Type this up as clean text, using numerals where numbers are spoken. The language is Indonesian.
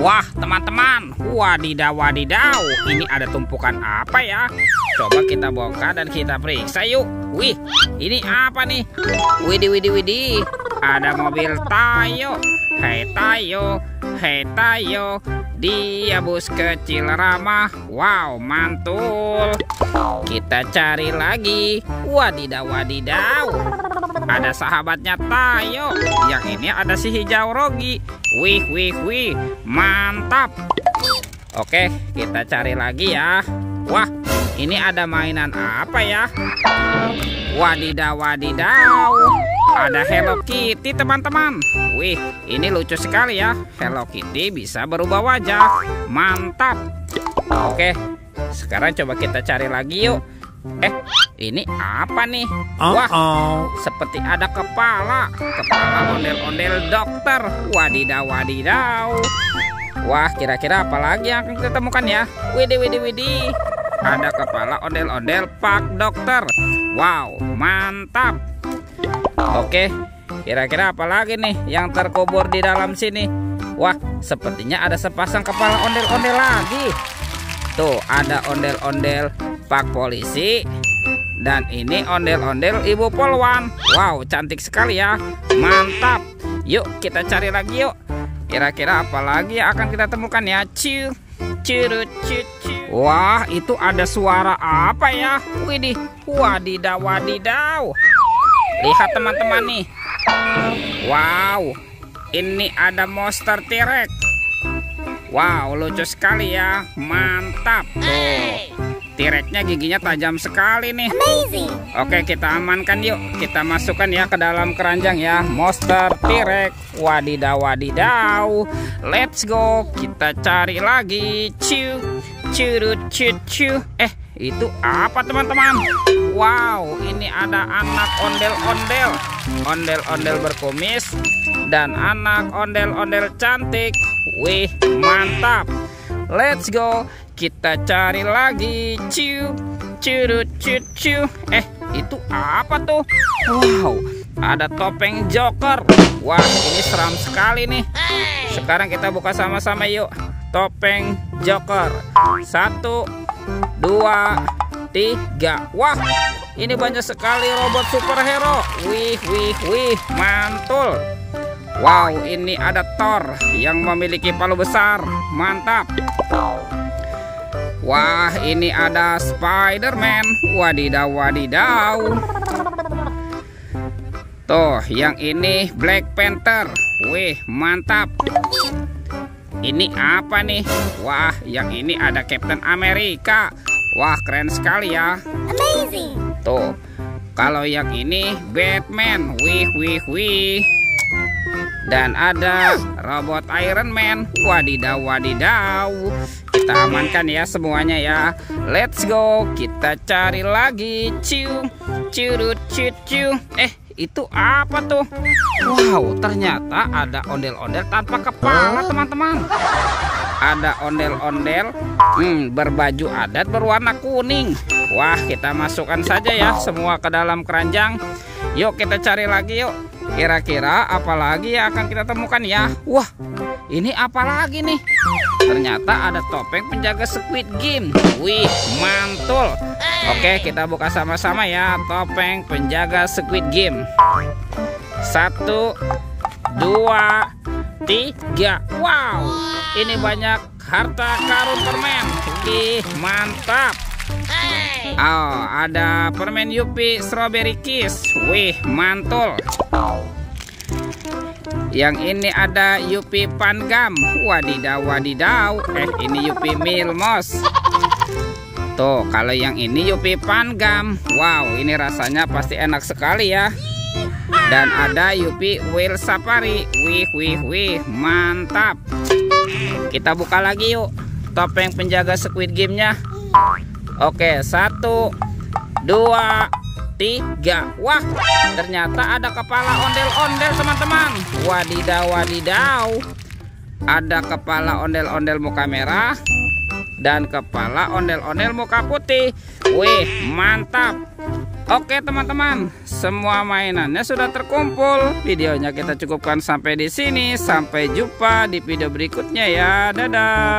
Wah, teman-teman, wadidaw wadidaw, ini ada tumpukan apa ya? Coba kita bongkar dan kita periksa yuk. Wih, ini apa nih? Widih, widih, widih, ada mobil Tayo. Hei Tayo, hei Tayo, dia bus kecil ramah. Wow, mantul. Kita cari lagi. Wadidaw wadidaw, ada sahabatnya Tayo. Yang ini ada si hijau Rogi. Wih, wih, wih, mantap. Oke, kita cari lagi ya. Wah, ini ada mainan apa ya? Wadidaw wadidaw, ada Hello Kitty teman-teman. Wih, ini lucu sekali ya. Hello Kitty bisa berubah wajah. Mantap. Oke, sekarang coba kita cari lagi yuk. Ini apa nih? Wah, seperti ada kepala ondel-ondel dokter. Wadidaw wadidaw. Wah, kira-kira apa lagi yang akan kita temukan ya? Widih, widih, widih, ada kepala ondel-ondel Pak Dokter. Wow, mantap. Oke, kira-kira apa lagi nih yang terkubur di dalam sini? Wah, sepertinya ada sepasang kepala ondel-ondel lagi. Tuh, ada ondel-ondel Pak Polisi. Dan ini ondel-ondel Ibu Polwan. Wow, cantik sekali ya. Mantap. Yuk, kita cari lagi yuk. Kira-kira apa lagi yang akan kita temukan ya? Ciu, ciu, ciu, ciu. Wah, itu ada suara apa ya? Widih, wadidaw wadidaw. Lihat teman-teman nih. Wow, ini ada monster T-Rex. Wow, lucu sekali ya. Mantap. Tuh, T-Rex-nya giginya tajam sekali nih. Amazing. Oke, kita amankan yuk. Kita masukkan ya ke dalam keranjang ya. Monster T-Rex. Wadidaw wadidaw. Let's go. Kita cari lagi. Ciu, ciu, ciu, ciu. Itu apa teman-teman? Wow, ini ada anak ondel-ondel. Ondel-ondel berkumis dan anak ondel-ondel cantik. Wih, mantap. Let's go. Kita cari lagi. Ciu, ciu, ciu, ciu. Itu apa tuh? Wow, ada topeng Joker. Wah, ini seram sekali nih. Sekarang kita buka sama-sama yuk. Topeng Joker. 1, 2, 3. Wah, ini banyak sekali robot superhero. Wih, wih, wih, mantul. Wow, ini ada Thor yang memiliki palu besar. Mantap. Wah, ini ada Spider-Man. Wadidaw wadidaw. Tuh, yang ini Black Panther. Wih, mantap. Ini apa nih? Wah, yang ini ada Captain America. Wah, keren sekali ya. Amazing. Tuh, kalau yang ini Batman. Wih, wih, wih. Dan ada robot Iron Man. Wadidaw wadidaw. Kita amankan ya semuanya ya. Let's go. Kita cari lagi. Ciu, ciu, ciu, ciu. Itu apa tuh? Wow, ternyata ada ondel-ondel tanpa kepala teman-teman. Ada ondel-ondel berbaju adat berwarna kuning. Wah, kita masukkan saja ya semua ke dalam keranjang. Yuk, kita cari lagi yuk. Kira-kira apa lagi yang akan kita temukan ya? Wah, ini apa lagi nih? Ternyata ada topeng penjaga Squid Game. Wih, mantul. Oke, kita buka sama-sama ya. Topeng penjaga Squid Game. 1, 2, 3. Wow, ini banyak harta karun permen. Wih, mantap. Oh, ada permen Yupi Strawberry Kiss. Wih, mantul. Yang ini ada Yupi Pangam. Wadidaw wadidaw. Ini Yupi Milmos. Tuh, kalau yang ini Yupi Pangam. Wow, ini rasanya pasti enak sekali ya. Dan ada Yupi Whale Safari. Wih, wih, wih, mantap. Kita buka lagi yuk topeng penjaga Squid Game-nya. Oke, 1, 2, 3. Wah, ternyata ada kepala ondel-ondel teman-teman. Wadidaw wadidaw. Ada kepala ondel-ondel muka merah dan kepala ondel-ondel muka putih. Wih, mantap. Oke teman-teman, semua mainannya sudah terkumpul. Videonya kita cukupkan sampai di sini. Sampai jumpa di video berikutnya ya. Dadah.